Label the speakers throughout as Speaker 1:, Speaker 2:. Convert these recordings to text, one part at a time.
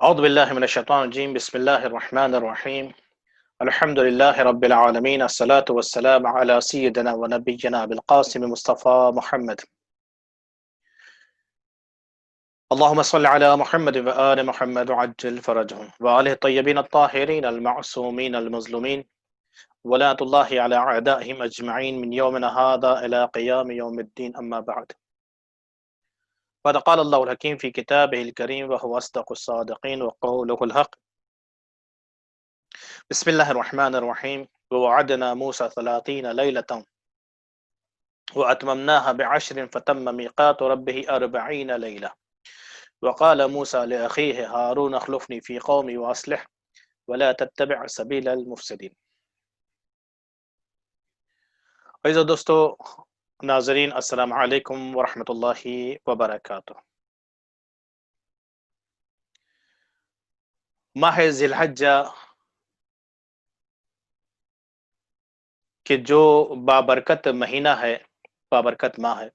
Speaker 1: أعوذ بالله من الشيطان الرجيم بسم الله الرحمن الرحيم الحمد لله رب العالمين الصلاة والسلام على سيدنا ونبينا بالقاسم مصطفى محمد اللهم صل على محمد وآل محمد وعجل فرجهم وآله الطيبين الطاهرين المعصومين المظلومين ولاة الله على أعدائهم أجمعين من يومنا هذا إلى قيام يوم الدين أما بعد قد قال الله الحكيم في كتابه الكريم وهو أصدق الصادقين وقوله الحق بسم الله الرحمن الرحيم ووعدنا موسى 30 ليلة وأتممناها بعشر فتم ميقات ربه 40 ليلة وقال موسى لأخيه هارون اخلفني في قومي وأصلح ولا تتبع سبيل المفسدين. عزیز دوستو ناظرین السلام علیکم ورحمۃ اللہ وبرکاتہ. ماہ ذی الحجہ کہ جو بابرکت مہینہ ہے، بابرکت ماہ ہے،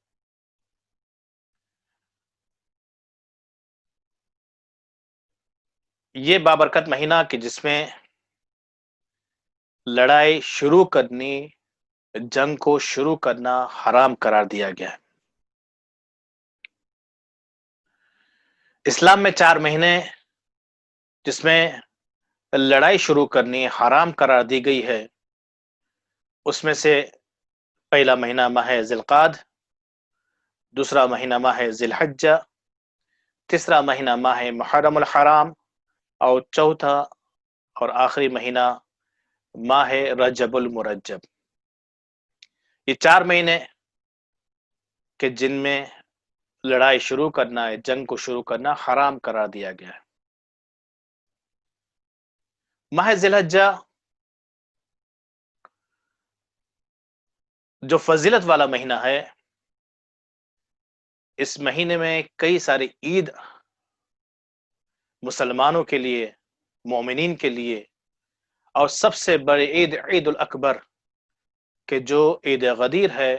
Speaker 1: یہ بابرکت مہینہ کہ جس میں لڑائی شروع کرنی، جنگ کو شروع کرنا حرام قرار دیا گیا ہے. اسلام میں 4 مہینے جس میں لڑائی شروع کرنی حرام قرار دی گئی ہے، اس میں سے پہلا مہینہ ماہ ذی القعدہ، دوسرا مہینہ ماہ ذی الحجہ، تیسرا مہینہ ماہ محرم الحرام، اور چوتھا اور آخری مہینہ ماہ رجب المرجب. یہ 4 مہینے کہ جن میں لڑائی شروع کرنا ہے، جنگ کو شروع کرنا حرام قرار دیا گیا ہے. ماہ ذی الحجہ جو فضیلت والا مہینہ ہے، اس مہینے میں کئی ساری عید مسلمانوں کے لیے، مومنین کے لیے، اور سب سے بڑی عید عید الاکبر کہ جو عید غدیر ہے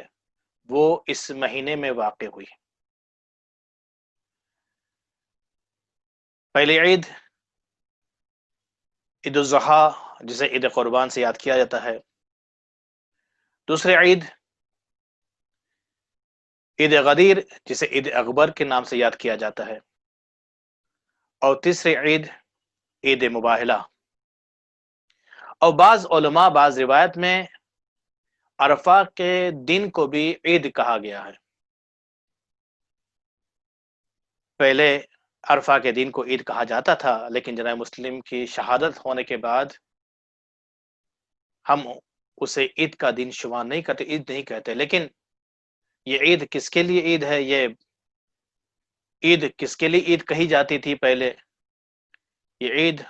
Speaker 1: وہ اس مہینے میں واقع ہوئی. پہلی عید عید الاضحیٰ جسے عید قربان سے یاد کیا جاتا ہے، دوسری عید عید غدیر جسے عید اکبر کے نام سے یاد کیا جاتا ہے، اور تیسری عید عید مباہلہ. اور بعض علماء، بعض روایت میں عرفہ کے دن کو بھی عید کہا گیا ہے. پہلے عرفہ کے دن کو عید کہا جاتا تھا، لیکن جناب مسلم کی شہادت ہونے کے بعد ہم اسے عید کا دن شمار نہیں کرتے، عید نہیں کہتے. لیکن یہ عید کس کے لیے عید ہے؟ یہ عید کس کے لیے عید کہی جاتی تھی پہلے؟ یہ عید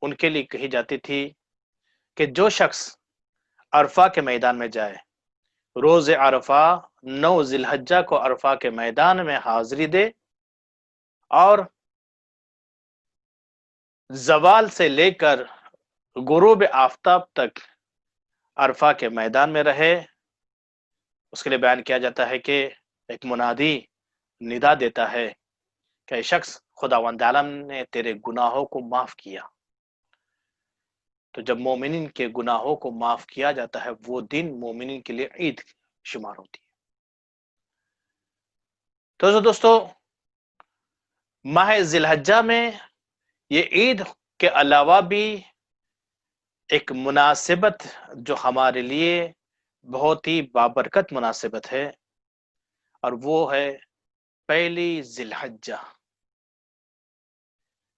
Speaker 1: ان کے لیے کہی جاتی تھی کہ جو شخص عرفہ کے میدان میں جائے، روز عرفہ 9 ذی الحجہ کو عرفہ کے میدان میں حاضری دے، اور زوال سے لے کر غروب آفتاب تک عرفہ کے میدان میں رہے. اس کے لیے بیان کیا جاتا ہے کہ ایک منادی ندا دیتا ہے کہ اے شخص، خداوند عالم نے تیرے گناہوں کو معاف کیا. تو جب مومنین کے گناہوں کو معاف کیا جاتا ہے، وہ دن مومنین کے لیے عید شمار ہوتی ہے. تو دوستو، ماہ ذی الحجہ میں یہ عید کے علاوہ بھی ایک مناسبت جو ہمارے لیے بہت ہی بابرکت مناسبت ہے، اور وہ ہے پہلی ذی الحجہ،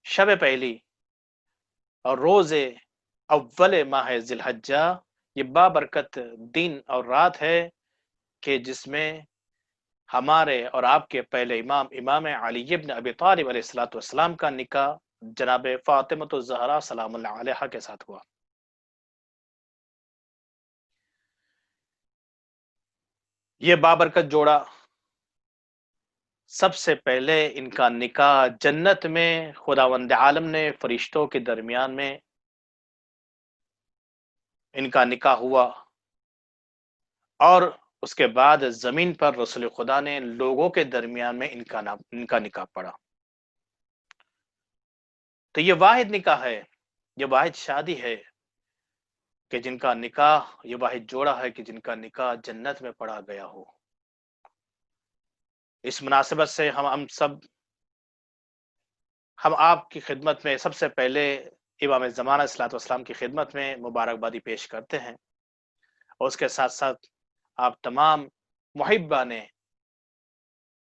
Speaker 1: شب پہلی اور روز اول ماہ ذی الحجہ. یہ بابرکت دن اور رات ہے کہ جس میں ہمارے اور آپ کے پہلے امام علی ابن ابی طالب علیہ السلام کا نکاح جناب فاطمہ الزہرا سلام اللہ علیہا کے ساتھ ہوا. یہ بابرکت جوڑا سب سے پہلے ان کا نکاح جنت میں خداوند عالم نے فرشتوں کے درمیان میں ان کا نکاح ہوا، اور اس کے بعد زمین پر رسول خدا نے لوگوں کے درمیان میں ان کا نکاح پڑا. تو یہ واحد نکاح ہے، یہ واحد شادی ہے کہ جن کا نکاح، یہ واحد جوڑا ہے کہ جن کا نکاح جنت میں پڑھا گیا ہو۔ اس مناسبت سے ہم آپ کی خدمت میں سب سے پہلے امام زمانہ صلی والسلام کی خدمت میں مبارکبادی پیش کرتے ہیں، اور اس کے ساتھ ساتھ آپ تمام محبان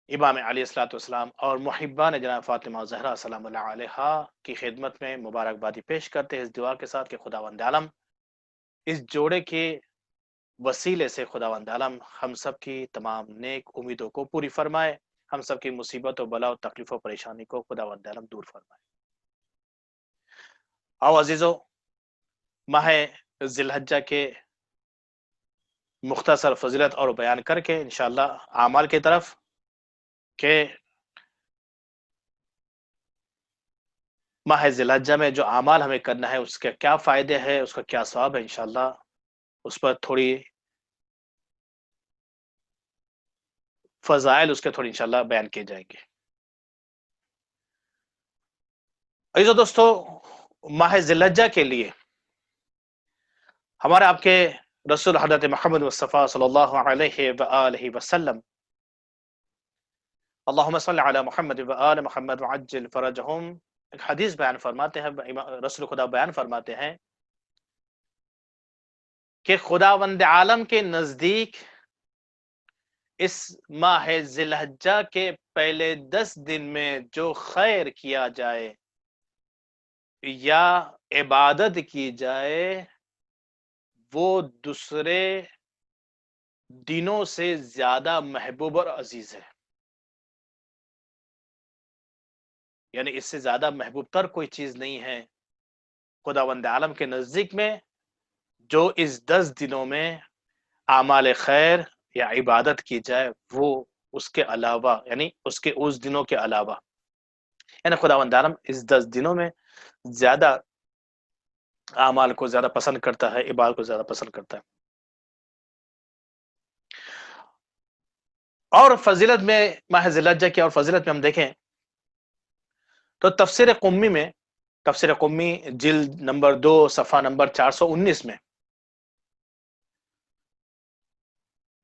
Speaker 1: امام علی صلاۃ والسلام اور محبان جناب فاطمہ زہرا سلام اللہ علیہا کی خدمت میں مبارکبادی پیش کرتے ہیں، اس دعا کے ساتھ کہ خداوند عالم اس جوڑے کے وسیلے سے خداوند عالم ہم سب کی تمام نیک امیدوں کو پوری فرمائے، ہم سب کی مصیبت و بلا و تکلیف و پریشانی کو خداوند عالم دور فرمائے۔ آؤ عزیزو، ماہ ذی الحجہ کے مختصر فضیلت اور بیان کر کے انشاءاللہ اعمال کی طرف کہ ماہ ذی الحجہ میں جو اعمال ہمیں کرنا ہے اس کے کیا فائدے ہیں، اس کا کیا ثواب ہے، انشاءاللہ اس پر تھوڑی فضائل اس کے تھوڑی انشاءاللہ بیان کیے جائیں گے۔ عزیزو دوستو، ماہ ذی الحجہ کے لیے ہمارے آپ کے رسول حضرت محمد مصطفیٰ صلی اللہ علیہ وآلہ وسلم، اللہم صلی علی محمد وآل محمد وعجل فرجہم، ایک حدیث بیان فرماتے ہیں، رسول خدا بیان فرماتے ہیں کہ خداوند عالم کے نزدیک اس ماہ ذی الحجہ کے پہلے 10 دن میں جو خیر کیا جائے یا عبادت کی جائے وہ دوسرے دنوں سے زیادہ محبوب اور عزیز ہے، یعنی اس سے زیادہ محبوب تر کوئی چیز نہیں ہے خداوند عالم کے نزدیک میں، جو اس 10 دنوں میں اعمال خیر یا عبادت کی جائے وہ اس کے علاوہ، یعنی اس کے اس دنوں کے علاوہ، یعنی خداوند عالم اس 10 دنوں میں زیادہ اعمال کو زیادہ پسند کرتا ہے، عبادت کو زیادہ پسند کرتا ہے۔ اور فضیلت میں ماہ ذی الحجہ کی اور فضیلت میں ہم دیکھیں تو تفسیر قمی جلد نمبر 2 صفحہ نمبر 419 میں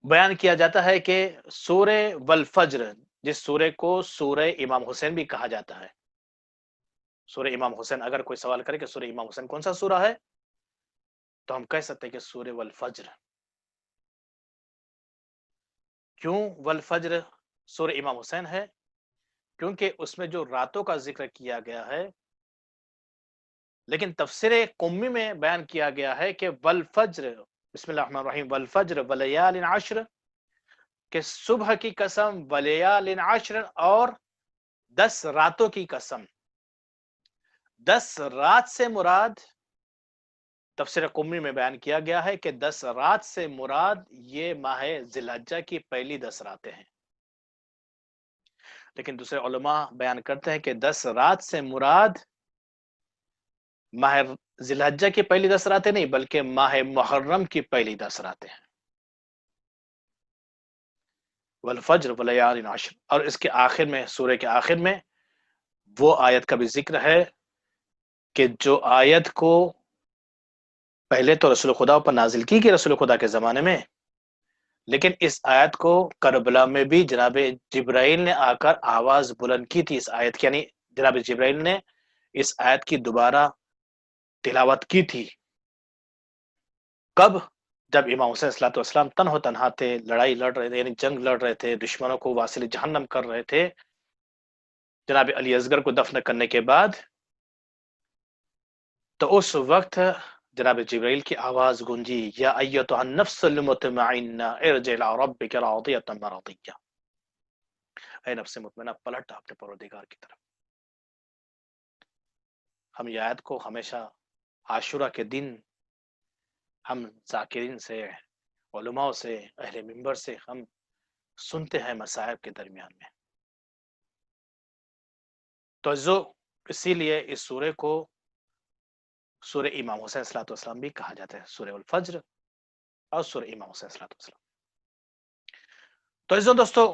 Speaker 1: بیان کیا جاتا ہے کہ سورہ والفجر، جس سورہ کو سورہ امام حسین بھی کہا جاتا ہے، سورہ امام حسین، اگر کوئی سوال کرے کہ سورہ امام حسین کون سا سورہ ہے تو ہم کہہ سکتے ہیں کہ سورہ والفجر۔ کیوں والفجر سورہ امام حسین ہے؟ کیونکہ اس میں جو راتوں کا ذکر کیا گیا ہے، لیکن تفسیر قمی میں بیان کیا گیا ہے کہ والفجر، بسم اللہ الرحمن الرحیم، والفجر ولیال عشر، کہ صبح کی قسم، ولیال عشر، اور 10 راتوں کی قسم۔ 10 رات سے مراد تفسیر قمی میں بیان کیا گیا ہے کہ 10 رات سے مراد یہ ماہ ذی الحجہ کی پہلی 10 راتیں ہیں، لیکن دوسرے علماء بیان کرتے ہیں کہ 10 رات سے مراد ماہ ذی الحجہ کی پہلی 10 راتیں نہیں بلکہ ماہ محرم کی پہلی 10 راتیں ہیں، والفجر ولیال عشر۔ اور اس کے آخر میں، سورہ کے آخر میں وہ آیت کا بھی ذکر ہے کہ جو آیت کو پہلے تو رسول خدا پر نازل کی گئی رسول خدا کے زمانے میں، لیکن اس آیت کو کربلا میں بھی جناب جبرائیل نے آ کر آواز بلند کی تھی اس آیت کی، یعنی جناب جبرائیل نے اس آیت کی دوبارہ تلاوت کی تھی۔ کب؟ جب امام حسین صلی اللہ علیہ وسلم تنہا تنہا تھے، لڑائی لڑ رہے تھے، یعنی جنگ لڑ رہے تھے، دشمنوں کو واصل جہنم کر رہے تھے، جناب علی اصغر کو دفن کرنے کے بعد، تو اس وقت جناب جبرائیل کی آواز گونجی، یا ایتھا النفس المطمئنہ ارجعی الی ربک راضیۃ مرضیہ، اے نفس مطمئنہ پلٹ اپنے پروردگار کی طرف۔ ہم یہ آیت کو ہمیشہ عاشورہ کے دن ہم ذاکرین سے، علماء سے، اہل منبر سے ہم سنتے ہیں مصائب کے درمیان میں۔ تو اسی لیے اس سورہ کو سورہ امام حسین صلی اللہ علیہ وسلم بھی کہا جاتا ہے، سورہ الفجر اور سورہ امام حسین صلی اللہ علیہ وسلم۔ تو عزیزو دوستو،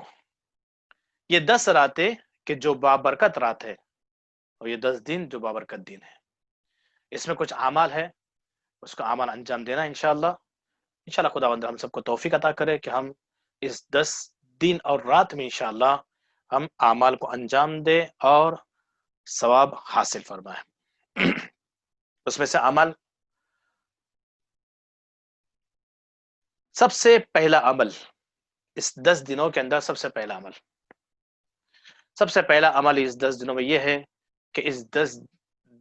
Speaker 1: یہ 10 راتیں کہ جو بابرکت رات ہے، اور یہ 10 دن جو بابرکت دن ہے، اس میں کچھ اعمال ہے، اس کا اعمال انجام دینا انشاءاللہ خداوند ہم سب کو توفیق عطا کرے کہ ہم اس 10 دن اور رات میں انشاءاللہ ہم اعمال کو انجام دے اور ثواب حاصل فرمائے۔ اس میں سے عمل، سب سے پہلا عمل اس 10 دنوں کے اندر، سب سے پہلا عمل اس 10 دنوں میں یہ ہے کہ اس 10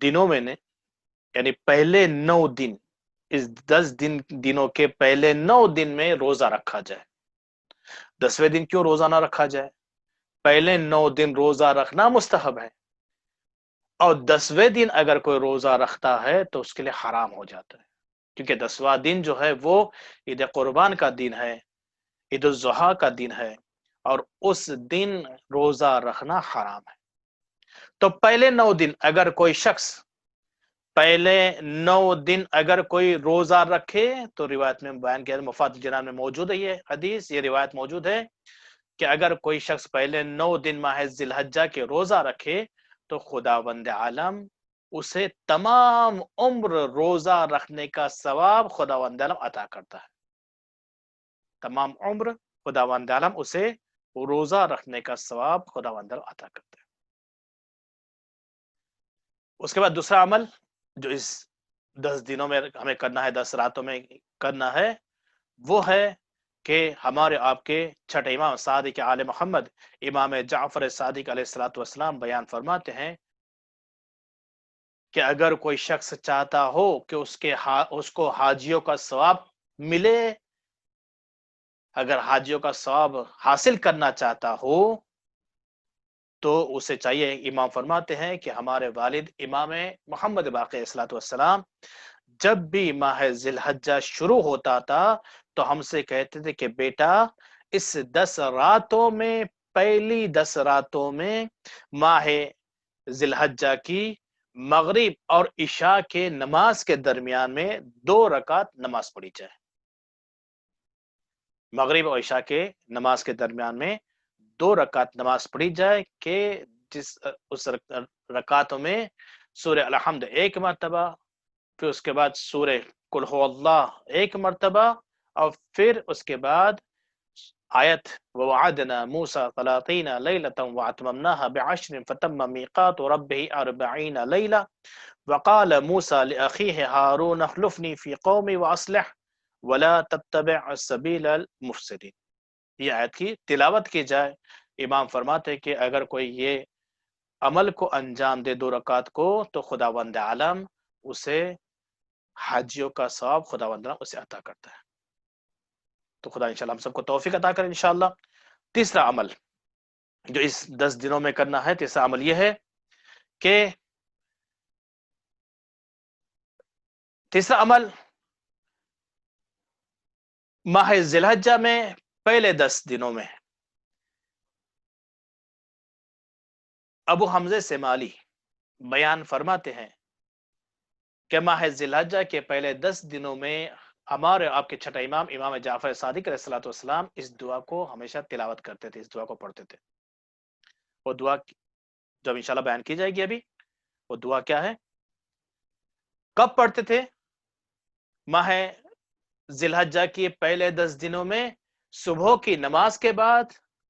Speaker 1: دنوں میں نے، یعنی پہلے 9 دن، اس 10 دنوں کے پہلے 9 دن میں روزہ رکھا جائے۔ 10ویں دن کیوں روزہ نہ رکھا جائے؟ پہلے 9 دن روزہ رکھنا مستحب ہے، اور 10ویں دن اگر کوئی روزہ رکھتا ہے تو اس کے لیے حرام ہو جاتا ہے، کیونکہ 10واں دن جو ہے وہ عید قربان کا دن ہے، عید الاضحیٰ کا دن ہے، اور اس دن روزہ رکھنا حرام ہے۔ تو پہلے 9 دن اگر کوئی شخص روزہ رکھے تو روایت میں بیان کیا، مفاد جنان میں موجود ہے یہ حدیث، یہ روایت موجود ہے کہ اگر کوئی شخص پہلے 9 دن ماہ ذی الحجہ کے روزہ رکھے تو خداوند عالم اسے تمام عمر روزہ رکھنے کا ثواب خداوند عالم عطا کرتا ہے۔ تمام عمر خداوند عالم اسے روزہ رکھنے کا ثواب خداوند عالم عطا کرتا ہے۔ اس کے بعد دوسرا عمل جو اس 10 دنوں میں ہمیں کرنا ہے، 10 راتوں میں کرنا ہے، وہ ہے کہ ہمارے آپ کے چھٹے امام صادق آل محمد امام جعفر صادق علیہ الصلوۃ والسلام بیان فرماتے ہیں کہ اگر کوئی شخص چاہتا ہو کہ اس کو حاجیوں کا ثواب ملے، اگر حاجیوں کا ثواب حاصل کرنا چاہتا ہو تو اسے چاہیے، امام فرماتے ہیں کہ ہمارے والد امام محمد باقر علیہ الصلوۃ والسلام جب بھی ماہ ذی الحجہ شروع ہوتا تھا تو ہم سے کہتے تھے کہ بیٹا اس 10 راتوں میں، پہلی 10 راتوں میں ماہ ذی الحجہ کی مغرب اور عشاء کے نماز کے درمیان میں 2 رکعت نماز پڑھی جائے۔ مغرب اور عشاء کے نماز کے درمیان میں 2 رکعت نماز پڑھی جائے کہ اس رکعتوں میں سورہ الحمد 1 مرتبہ، پھر اس کے بعد سورہ قل هو اللہ 1 مرتبہ، اور پھر اس کے بعد آیت وَوَعَدْنَا مُوسَى 30 لَيْلَةً وَأَتْمَمْنَاهَا بِعَشْرٍ فَتَمَّ مِيقَاتُ رَبِّهِ 40 لَيْلَةً وَقَالَ مُوسَى لِأَخِيهِ هَارُونَ اخْلُفْنِي فِي قَوْمِي وَأَصْلِحْ وَلَا تَتَّبِعْ سَبِيلَ الْمُفْسِدِينَ۔ یہ آیت کی تلاوت کی جائے۔ امام فرماتے کہ اگر کوئی یہ عمل کو انجام دے 2 رکعت کو تو خداوند عالم اسے حاجیوں کا ثواب خداوند عالم اسے عطا کرتا ہے۔ تو خدا انشاءاللہ ہم سب کو توفیق عطا کرے انشاءاللہ۔ تیسرا عمل جو اس 10 دنوں میں کرنا ہے، تیسرا عمل یہ ہے کہ تیسرا عمل ماہ ذی الحجہ میں پہلے 10 دنوں میں ابو حمزہ سمالی بیان فرماتے ہیں کہ ماہ ذی الحجہ کے پہلے 10 دنوں میں ہمارے آپ کے چھٹا امام امام جعفر صادق علیہ الصلوۃ والسلام اس دعا کو ہمیشہ تلاوت کرتے تھے، اس دعا کو پڑھتے تھے۔ وہ دعا جب انشاءاللہ بیان کی جائے گی ابھی، وہ دعا کیا ہے، کب پڑھتے تھے؟ ماہ ذی الحجہ کے پہلے 10 دنوں میں صبح کی نماز کے بعد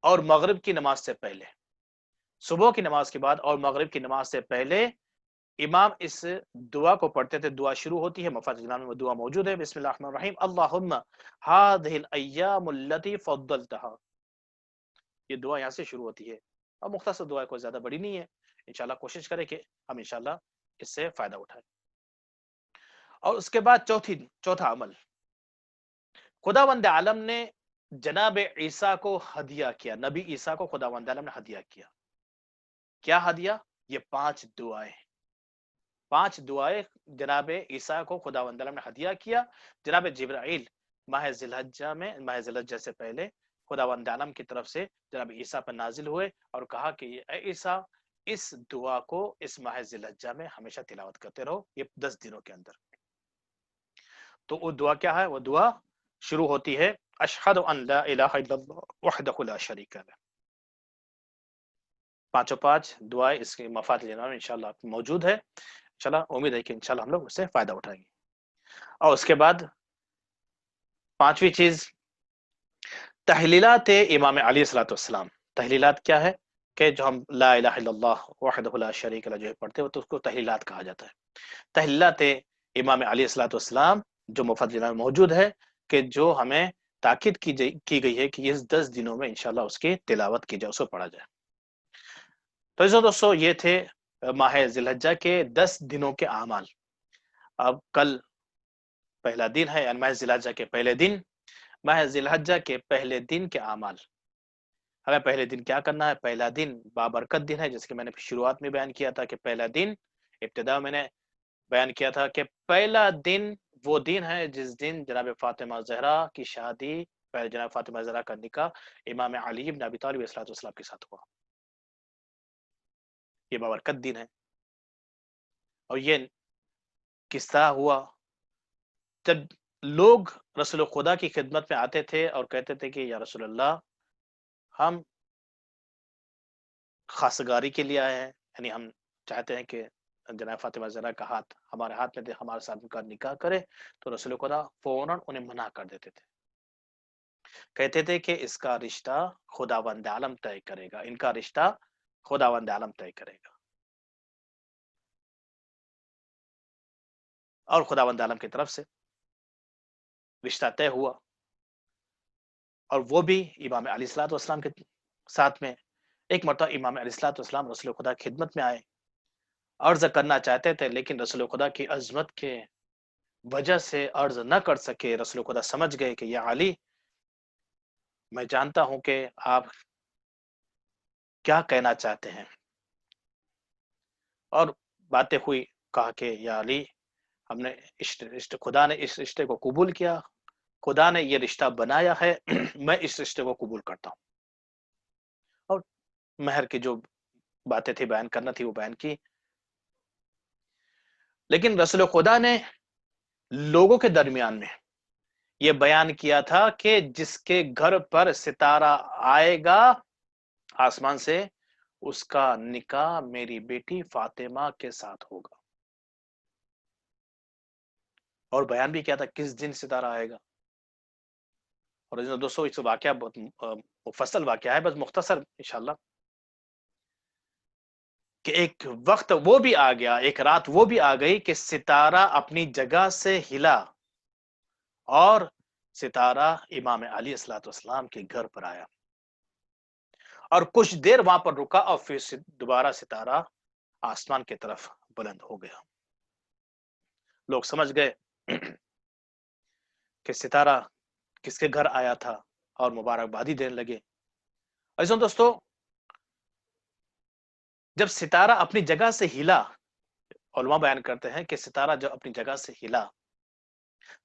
Speaker 1: اور مغرب کی نماز سے پہلے، صبح کی نماز کے بعد اور مغرب کی نماز سے پہلے امام اس دعا کو پڑھتے تھے۔ دعا شروع ہوتی ہے، مفاتیح الجنان میں دعا موجود ہے، بسم اللہ الرحمن الرحیم اللہم هذه الايام التي فضلتها۔ یہ دعا یہاں سے شروع ہوتی ہے، اور مختصر دعا کوئی زیادہ بڑی نہیں ہے، انشاءاللہ کوشش کریں کہ ہم انشاءاللہ اس سے فائدہ اٹھائیں۔ اور اس کے بعد چوتھا عمل، خداوند عالم نے جناب عیسیٰ کو ہدیہ کیا، نبی عیسیٰ کو خداوند عالم نے ہدیہ کیا۔ کیا ہدیہ؟ یہ 5 دعائیں جناب عیسیٰ کو خداوند عالم نے ہدیہ کیا۔ جناب جبرائیل ماہ ذی الحجہ سے پہلے خداوند عالم کی طرف سے جناب عیسیٰ پر نازل ہوئے اور کہا کہ اے عیسیٰ اس دعا کو اس ماہ ذی الحجہ میں ہمیشہ تلاوت کرتے رہو، یہ 10 دنوں کے اندر۔ تو وہ دعا کیا ہے؟ وہ دعا شروع ہوتی ہے اشہد ان لا الہ الا اللہ وحدہ لا شریک لہ، 5 دعائیں اس کے مفاد لینا میں انشاءاللہ موجود ہے. انشاءاللہ امید ہے کہ انشاءاللہ ہم لوگ اس سے فائدہ اٹھائیں گے. اور اس کے بعد 5ویں چیز تحلیلات امام علیہ الصلوۃ والسلام. تحلیلات کیا ہے کہ جو ہم لا الہ الا اللہ وحدہ لا شریک لہ جو پڑھتے ہیں تو اس کو تحلیلات کہا جاتا ہے. تحلیلات امام علیہ الصلوۃ والسلام جو مفضل میں موجود ہے کہ جو ہمیں تاکید کی گئی ہے کہ اس 10 دنوں میں انشاءاللہ اس کی تلاوت کی جائے، اس کو پڑھا جائے. تو عزیزو دوستو یہ تھے ماہ ذی الحجہ کے 10 دنوں کے اعمال. اب کل پہلا دن ہے یعنی ماہ ذی الحجہ کے پہلے دن. ماہ ذی الحجہ کے پہلے دن کے اعمال. ہمیں پہلے دن کیا کرنا ہے؟ پہلا دن بابرکت دن ہے، جس کہ میں نے شروعات میں بیان کیا تھا کہ پہلا دن ابتدا میں نے بیان کیا تھا کہ پہلا دن وہ دن ہے جس دن جناب فاطمہ زہرا کی شادی، جناب فاطمہ زہرا کا نکاح امام علی بن ابی طالب علیہ السلام کے ساتھ ہوا. یہ بابرکت دن ہے. اور یہ کس طرح ہوا؟ جب لوگ رسول خدا کی خدمت میں آتے تھے اور کہتے تھے کہ یا رسول اللہ ہم خاصگاری کے لیے آئے ہیں، یعنی ہم چاہتے ہیں کہ جناب فاطمہ زہرا کا ہاتھ ہمارے ہاتھ میں دے، ہمارے ساتھ کا نکاح کرے. تو رسول خدا فوراً انہیں منع کر دیتے تھے، کہتے تھے کہ اس کا رشتہ خداوند عالم طے کرے گا، ان کا رشتہ خداوند عالم طے کرے گا. اور خداوند عالم کی طرف سے رشتہ طے ہوا. اور وہ بھی امام علیہ الصلوۃ والسلام کے ساتھ میں. ایک مرتبہ امام علیہ الصلوۃ والسلام رسول خدا کی خدمت میں آئے، عرض کرنا چاہتے تھے لیکن رسول خدا کی عظمت کے وجہ سے عرض نہ کر سکے. رسول خدا سمجھ گئے کہ یا علی، میں جانتا ہوں کہ آپ کیا کہنا چاہتے ہیں. اور باتیں ہوئی، کہا کہ یا علی، ہم نے خدا نے اس رشتے کو قبول کیا، خدا نے یہ رشتہ بنایا ہے، میں اس رشتے کو قبول کرتا ہوں. اور مہر کی جو باتیں تھی بیان کرنا تھی وہ بیان کی. لیکن رسول خدا نے لوگوں کے درمیان میں یہ بیان کیا تھا کہ جس کے گھر پر ستارہ آئے گا آسمان سے، اس کا نکاح میری بیٹی فاطمہ کے ساتھ ہوگا. اور بیان بھی کیا تھا کس دن ستارہ آئے گا. اور دوستوں اس واقعہ بہت مفصل واقعہ ہے، بس مختصر انشاءاللہ، کہ ایک وقت وہ بھی آ گیا، ایک رات وہ بھی آ گئی کہ ستارہ اپنی جگہ سے ہلا اور ستارہ امام علی الصلوۃ والسلام کے گھر پر آیا اور کچھ دیر وہاں پر رکا اور پھر دوبارہ ستارہ آسمان کی طرف بلند ہو گیا. لوگ سمجھ گئے کہ ستارہ کس کے گھر آیا تھا اور مبارکبادی دینے لگے. ایسا دوستو جب ستارہ اپنی جگہ سے ہلا، علماء بیان کرتے ہیں کہ ستارہ جب اپنی جگہ سے ہلا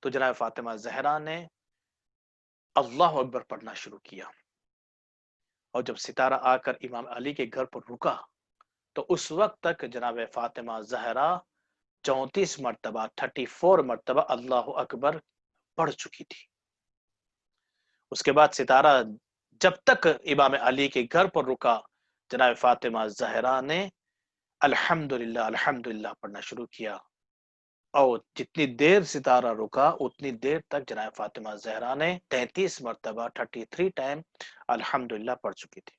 Speaker 1: تو جناب فاطمہ زہرا نے اللہ اکبر پڑھنا شروع کیا. اور جب ستارہ آ کر امام علی کے گھر پر رکا تو اس وقت تک جناب فاطمہ زہرا 34 مرتبہ 34 مرتبہ اللہ اکبر پڑھ چکی تھی. اس کے بعد ستارہ جب تک امام علی کے گھر پر رکا، جناب فاطمہ زہرا نے الحمدللہ الحمدللہ پڑھنا شروع کیا. اور جتنی دیر ستارہ رکا اتنی دیر تک جناب فاطمہ زہرا نے 33 مرتبہ 33 ٹائم الحمدللہ پڑھ چکی تھی.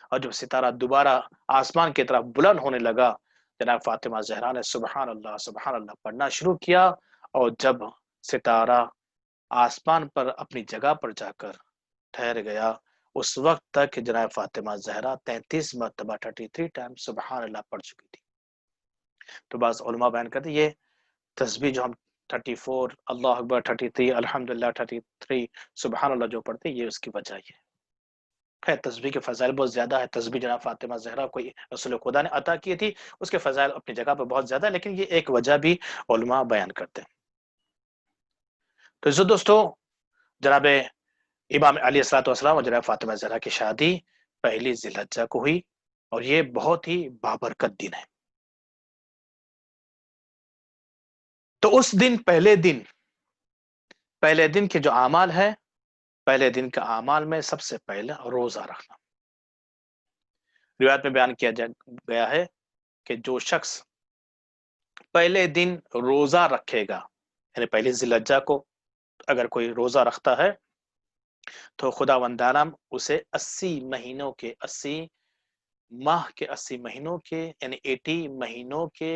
Speaker 1: اور جب ستارہ دوبارہ آسمان کی طرف بلند ہونے لگا، جناب فاطمہ زہرا نے سبحان اللہ پڑھنا شروع کیا. اور جب ستارہ آسمان پر اپنی جگہ پر جا کر ٹھہر گیا، اس وقت تک جناب فاطمہ زہرا 33 مرتبہ 33 ٹائم سبحان اللہ پڑھ چکی تھی. تو بعض علماء بیان کرتے یہ تسبیح جو ہم 34 اللہ اکبر 33 الحمدللہ 33 سبحان اللہ جو پڑھتے یہ اس کی وجہ ہے. خیر تسبیح کے فضائل بہت زیادہ ہے. تسبیح جناب فاطمہ زہرا کو رسول خدا نے عطا کی تھی، اس کے فضائل اپنی جگہ پر بہت زیادہ ہے، لیکن یہ ایک وجہ بھی علماء بیان کرتے ہیں. تو عزیزو دوستو جناب امام علی الصلوۃ والسلام اور جناب فاطمہ زہرا کی شادی پہلی ذی الحجہ کو ہوئی اور یہ بہت ہی بابرکت دن ہے. تو اس دن پہلے دن کے جو اعمال ہے، پہلے دن کے اعمال میں سب سے پہلے روزہ رکھنا. روایت میں بیان کیا گیا ہے کہ جو شخص پہلے دن روزہ رکھے گا، یعنی پہلی ذی الحجہ کو اگر کوئی روزہ رکھتا ہے تو خداوند عالم اسے 80 ماہ کے 80 مہینوں کے یعنی 80 مہینوں کے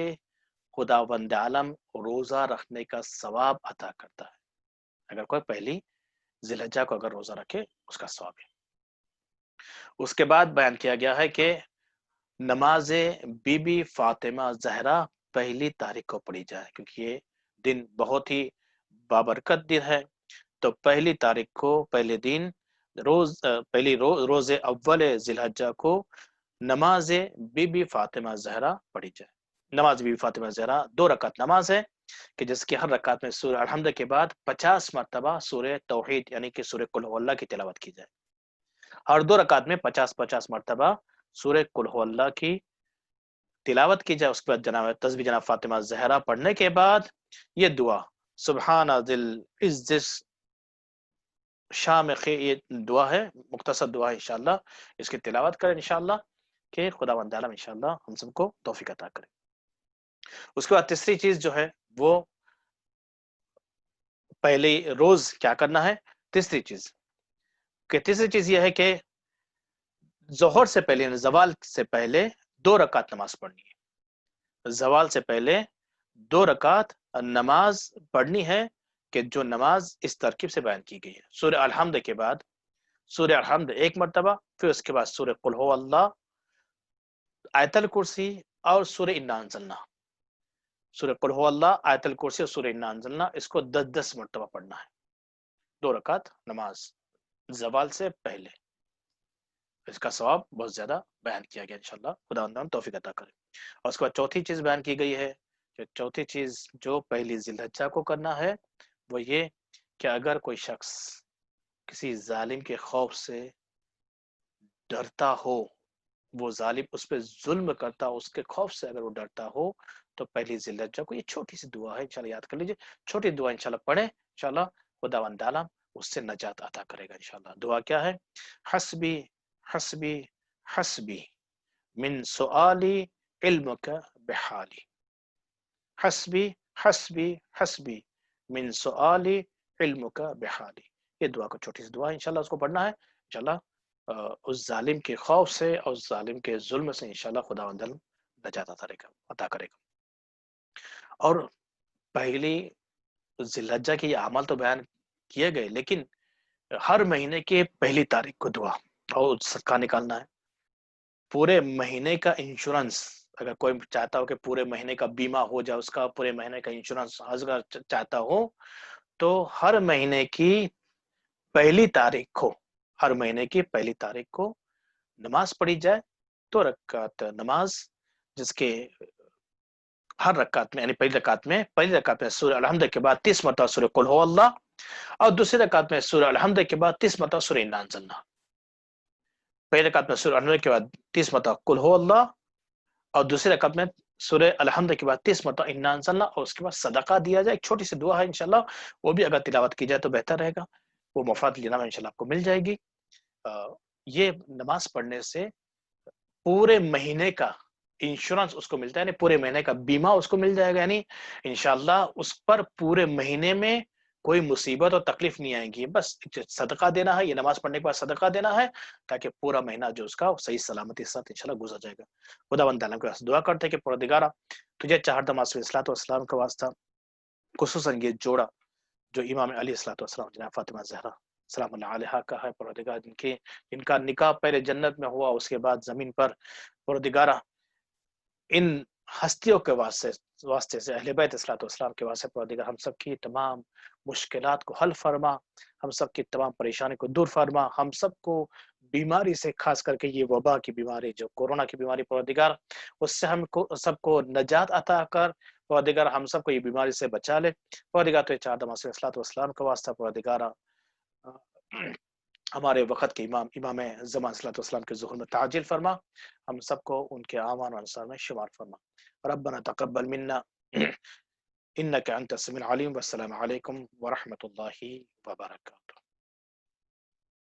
Speaker 1: خداوند عالم روزہ رکھنے کا ثواب عطا کرتا ہے۔ اگر کوئی پہلی ذی الحجہ کو اگر روزہ رکھے اس کا ثواب ہے۔ اس کے بعد بیان کیا گیا ہے کہ نماز بی بی فاطمہ زہرا پہلی تاریخ کو پڑھی جائے، کیونکہ یہ دن بہت ہی بابرکت دن ہے، تو پہلی تاریخ کو پہلے دن روز اول ذی الحجہ کو نماز بی بی فاطمہ زہرا پڑھی جائے۔ نماز بی بی فاطمہ زہرا 2 رکعت نماز ہے کہ جس کی ہر رکعت میں سورہ الحمد کے بعد 50 مرتبہ سورہ توحید یعنی کہ سورہ قل هو اللہ کی تلاوت کی جائے۔ ہر 2 رکعت میں 50 مرتبہ سورہ قل هو اللہ کی تلاوت کی جائے۔ اس کے بعد جناب تسبیح جناب فاطمہ زہرا پڑھنے کے بعد یہ دعا سبحان ذل عزت شامخ، یہ دعا ہے، مختصر دعا ہے، انشاءاللہ اس کی تلاوت کریں انشاءاللہ کہ خداوند عالم انشاءاللہ ہم سب کو توفیق عطا کرے۔ اس کے بعد تیسری چیز جو ہے وہ پہلے روز کیا کرنا ہے، تیسری چیز یہ ہے کہ ظہر سے پہلے یعنی زوال سے پہلے 2 رکعت نماز پڑھنی ہے۔ زوال سے پہلے 2 رکعت نماز پڑھنی ہے کہ جو نماز اس ترکیب سے بیان کی گئی ہے۔ سورہ الحمد کے بعد سورہ الحمد 1 مرتبہ، پھر اس کے بعد سورہ قل هو اللہ، آیت الکرسی اور سورہ انا انزلنا۔ سورہ قل هو اللہ، آیت الکرسی اور سورہ انا انزلنا، اس کو 10 مرتبہ پڑھنا ہے، 2 رکعت نماز زوال سے پہلے۔ اس کا ثواب بہت زیادہ بیان کیا گیا، انشاءاللہ خداوند توفیق عطا کرے۔ اور اس کے بعد چوتھی چیز بیان کی گئی ہے کہ چوتھی چیز جو پہلی ذی الحجہ کو کرنا ہے وہ یہ کہ اگر کوئی شخص کسی ظالم کے خوف سے ڈرتا ہو، وہ ظالم اس پہ ظلم کرتا ہو، اس کے خوف سے اگر وہ ڈرتا ہو تو پہلی ذی الحجہ کو یہ چھوٹی سی دعا ہے، انشاءاللہ یاد کر لیجئے، چھوٹی دعا انشاءاللہ پڑھیں، انشاءاللہ خداوند عالم اس سے نجات عطا کرے گا انشاءاللہ۔ دعا کیا ہے؟ حسبی حسبی حسبی من سؤالی علمک بحالی، حسبی حسبی حسبی من سؤالی علمک بحالی۔ یہ دعا کو چھوٹی سی دعا ہے، انشاءاللہ اس کو پڑھنا ہے، انشاءاللہ اس ظالم کے خوف سے اور اس ظالم کے ظلم سے انشاءاللہ خداوند نجات عطا کرے گا۔ اور پہلی ذی الحجہ کے یہ اعمال تو بیان کیے گئے، لیکن ہر مہینے کے پہلی تاریخ کو دعا اور صدقہ نکالنا ہے۔ پورے مہینے کا انشورنس اگر کوئی چاہتا ہو کہ پورے مہینے کا بیمہ ہو جائے، اس کا پورے مہینے کا انشورنس چاہتا ہو تو ہر مہینے کی پہلی تاریخ کو نماز پڑھی جائے، 2 رکعت نماز، جس کے ہر رکعت میں یعنی پہلی رکعت میں سورہ الحمد کے بعد 30 مرتبہ سورہ قل هو اللہ، اور دوسری رکعت میں سورہ الحمد کے بعد 30 مرتبہ سورہ انا انزلنا۔ پہلی رکعت میں سورہ الحمد کے بعد 30 مرتبہ قل هو اللہ، اور دوسری رکعت میں سورہ الحمد کے بعد 30 مرتبہ انا انزلنا، اور اس کے بعد صدقہ دیا جائے۔ ایک چھوٹی سی دعا ہے انشاءاللہ، وہ بھی اگر تلاوت کی جائے تو بہتر رہے گا، وہ مفاد لینا میں انشاءاللہ آپ کو مل جائے گی۔ یہ نماز پڑھنے سے پورے مہینے کا انشورنس اس کو ملتا ہے، یعنی پورے مہینے کا بیمہ اس کو مل جائے گا، یعنی انشاءاللہ اس پر پورے مہینے میں کوئی مصیبت اور تکلیف نہیں آئے گی۔ بس صدقہ دینا ہے، یہ نماز پڑھنے کے بعد صدقہ دینا ہے تاکہ پورا مہینہ جو اس کا صحیح سلامتی کے ساتھ انشاءاللہ گزر جائے گا۔ خداوند تعالیٰ کے پاس دعا کرتے ہیں کہ پروردگارہ تجھے چہار دماس الصلوۃ والسلام کا واسطہ، خصوصاً یہ جوڑا جو امام علی الصلوۃ والسلام جناب فاطمہ زہرا سلام اللہ علیہا کا ہے، پروردگار جن کا نکاح پہلے جنت میں ہوا، اس کے بعد زمین پر، پروردگارہ ان ہستیوں کے واسطے سے اہل بیت الصلوۃ والسلام کے واسطے پروردگار ہم سب کی تمام مشکلات کو حل فرما، ہم سب کی تمام پریشانی کو دور فرما، ہم سب کو بیماری سے، خاص کر کے یہ وبا کی بیماری جو کورونا کی بیماری پروردگار، اس سے ہم کو سب کو نجات عطا کر، پروردگار ہم سب کو یہ بیماری سے بچا لے۔ پروردگار تو چار دماس الصلوۃ والسلام کا واسطہ پروردگار ہمارے وقت کے امام زمان صلی اللہ علیہ وسلم کے ظہور میں تعجیل فرما، ہم سب کو ان کے اعوان و انصار میں شمار فرما۔ ربنا تقبل منا انك انت السميع العليم، والسلام علیکم ورحمۃ اللہ وبرکاتہ۔